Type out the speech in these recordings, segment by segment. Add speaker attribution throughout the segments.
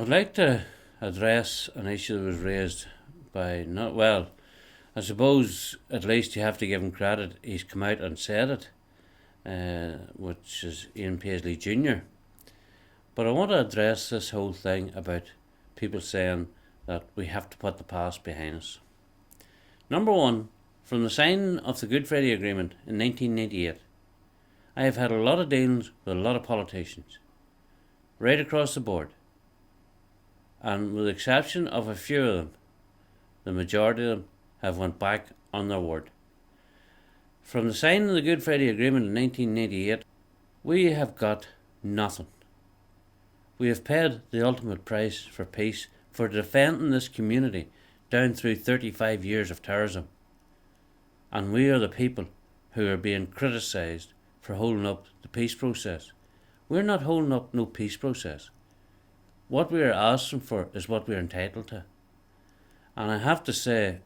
Speaker 1: I'd like to address an issue that was raised by I suppose at least you have to give him credit. He's come out and said it, which is Ian Paisley Junior. But I want to address this whole thing about people saying that we have to put the past behind us. Number one, from the signing of the Good Friday Agreement in 1998, I have had a lot of dealings with a lot of politicians, right across the board. And with the exception of a few of them, the majority of them have went back on their word. From the signing of the Good Friday Agreement in 1998, we have got nothing. We have paid the ultimate price for peace, for defending this community down through 35 years of terrorism. And we are the people who are being criticised for holding up the peace process. We're not holding up no peace process. What we are asking for is what we are entitled to. And I have to say,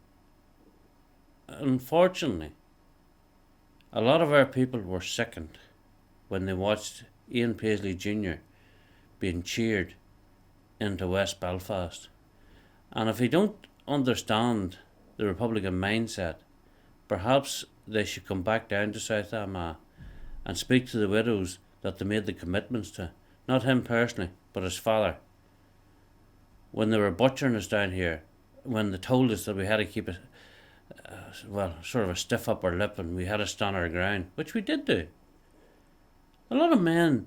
Speaker 1: unfortunately, a lot of our people were sickened when they watched Ian Paisley Junior being cheered into West Belfast. And if they don't understand the Republican mindset, perhaps they should come back down to South Armagh and speak to the widows that they made the commitments to. Not him personally, but his father. When they were butchering us down here, when they told us that we had to keep sort of a stiff upper lip and we had to stand our ground, which we did do. A lot of men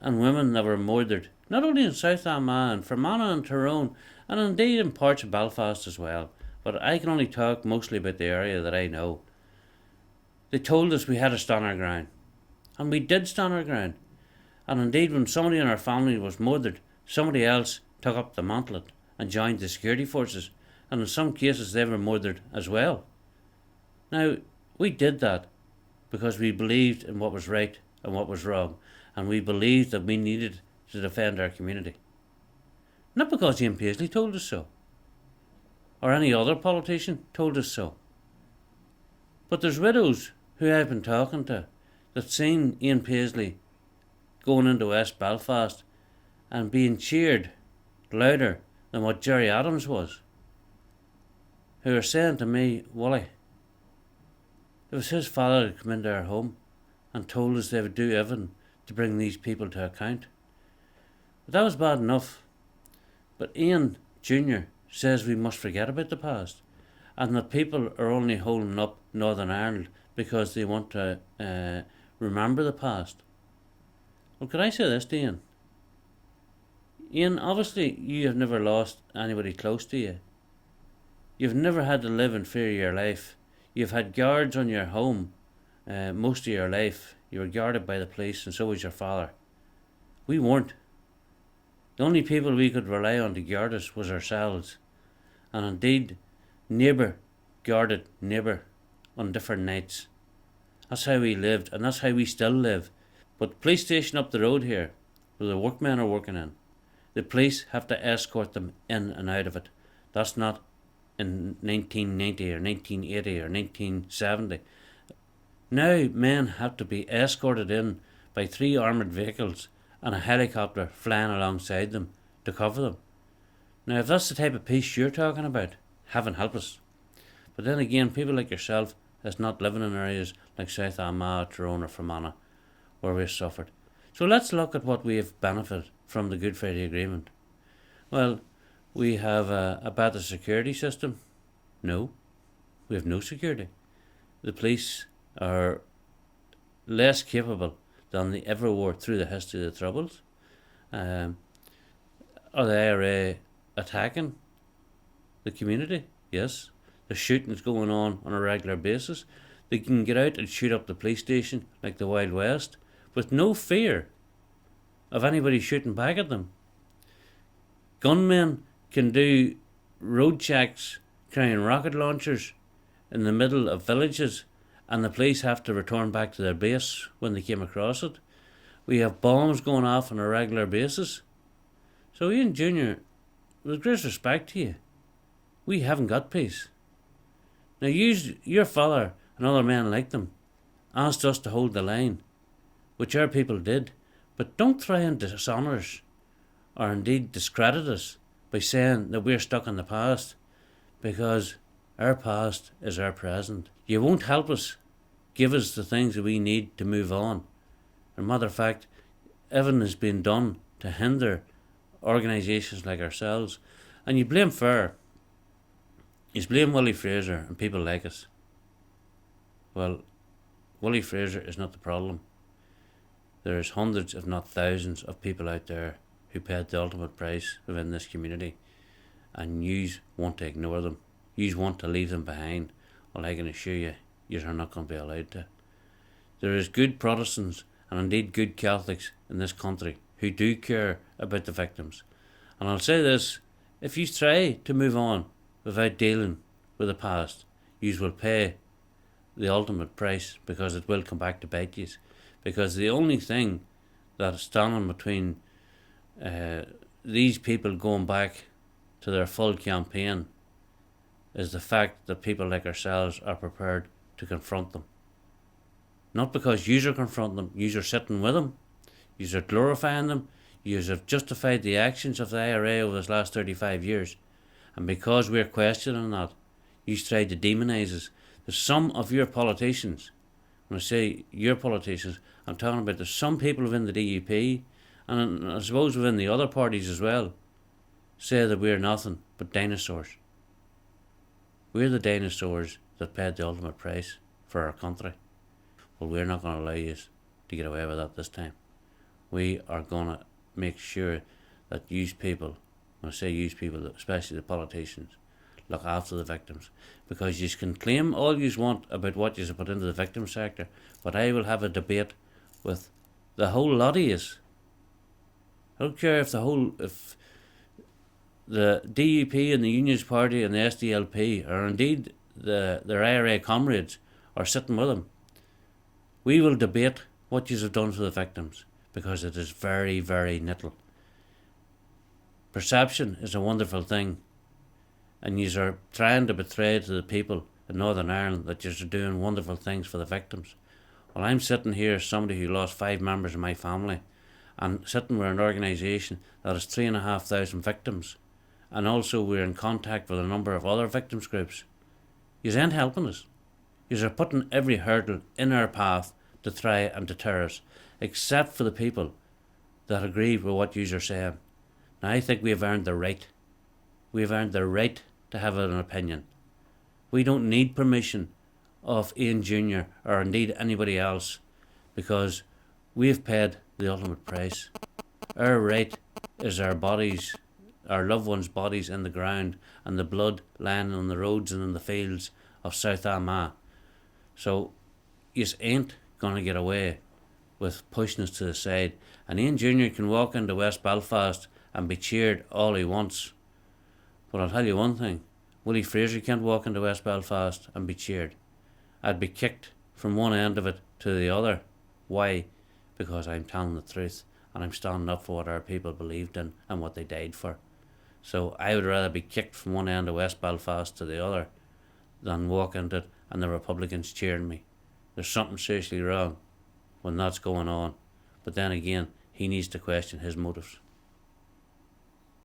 Speaker 1: and women that were murdered, not only in South Armagh and Fermanagh and Tyrone, and indeed in parts of Belfast as well, but I can only talk mostly about the area that I know. They told us we had to stand our ground, and we did stand our ground. And indeed, when somebody in our family was murdered, somebody else took up the mantle and joined the security forces, and in some cases they were murdered as well. Now, we did that because we believed in what was right and what was wrong, and we believed that we needed to defend our community. Not because Ian Paisley told us so, or any other politician told us so. But there's widows who I've been talking to that seen Ian Paisley going into West Belfast and being cheered louder than what Gerry Adams was, who are saying to me, Wally, it was his father who come into our home and told us they would do everything to bring these people to account. But that was bad enough. But Ian Junior says we must forget about the past, and that people are only holding up Northern Ireland because they want to remember the past. Well, could I say this to Ian? Ian, obviously you have never lost anybody close to you. You've never had to live in fear of your life. You've had guards on your home most of your life. You were guarded by the police, and so was your father. We weren't. The only people we could rely on to guard us was ourselves. And indeed, neighbour guarded neighbour on different nights. That's how we lived, and that's how we still live. But the police station up the road here, where the workmen are working in, the police have to escort them in and out of it. That's not in 1990 or 1980 or 1970. Now men have to be escorted in by 3 armoured vehicles and a helicopter flying alongside them to cover them. Now if that's the type of peace you're talking about, heaven help us. But then again, people like yourself is not living in areas like South Armagh, Tyrone or Fermanagh where we've suffered. So let's look at what we have benefited from the Good Friday Agreement. Well, we have a better security system. No, we have no security. The police are less capable than they ever were through the history of the Troubles. Are the IRA attacking the community? Yes. The shooting's going on a regular basis. They can get out and shoot up the police station like the Wild West with no fear of anybody shooting back at them. Gunmen can do road checks carrying rocket launchers in the middle of villages, and the police have to return back to their base when they came across it. We have bombs going off on a regular basis. So Ian Junior, with great respect to you, we haven't got peace. Now your father and other men like them asked us to hold the line, which our people did, but don't try and dishonour us or indeed discredit us by saying that we're stuck in the past, because our past is our present. You won't help us give us the things that we need to move on. As a matter of fact, everything has been done to hinder organisations like ourselves. And you blame Fair, you blame Willie Fraser and people like us. Well, Willie Fraser is not the problem. There's hundreds, if not thousands, of people out there who paid the ultimate price within this community, and yous want to ignore them. Yous want to leave them behind. Well, I can assure you, yous are not going to be allowed to. There is good Protestants and indeed good Catholics in this country who do care about the victims. And I'll say this, if you try to move on without dealing with the past, yous will pay the ultimate price, because it will come back to bite yous. Because the only thing that is standing between these people going back to their full campaign is the fact that people like ourselves are prepared to confront them. Not because yous are confronting them, yous are sitting with them, yous are glorifying them, yous have justified the actions of the IRA over this last 35 years. And because we're questioning that, yous tried to demonise us. There's some of your politicians, when I say your politicians, I'm talking about there's some people within the DUP, and I suppose within the other parties as well, say that we're nothing but dinosaurs. We're the dinosaurs that paid the ultimate price for our country. Well, we're not going to allow you to get away with that this time. We are going to make sure that you people, when I say you people, especially the politicians, look after the victims. Because you can claim all you want about what you put into the victim sector, but I will have a debate with the whole lot of yous. I don't care if the DUP and the Unionist Party and the SDLP, or indeed their IRA comrades, are sitting with them. We will debate what you have done for the victims, because it is very, very little. Perception is a wonderful thing, and you are trying to betray to the people in Northern Ireland that you are doing wonderful things for the victims. Well, I'm sitting here as somebody who lost 5 members of my family, and sitting with an organisation that has 3,500 victims, and also we're in contact with a number of other victims groups. You ain't helping us. You are putting every hurdle in our path to try and deter us, except for the people that agree with what you are saying. Now, I think we have earned the right. We have earned the right to have an opinion. We don't need permission of Ian Junior or indeed anybody else, because we've paid the ultimate price. Our right is our bodies, our loved ones' bodies in the ground, and the blood lying on the roads and in the fields of South Armagh. So, you ain't going to get away with pushing us to the side. And Ian Junior can walk into West Belfast and be cheered all he wants. But I'll tell you one thing, Willie Fraser can't walk into West Belfast and be cheered. I'd be kicked from one end of it to the other. Why? Because I'm telling the truth, and I'm standing up for what our people believed in and what they died for. So I would rather be kicked from one end of West Belfast to the other than walk into it and the Republicans cheering me. There's something seriously wrong when that's going on. But then again, he needs to question his motives.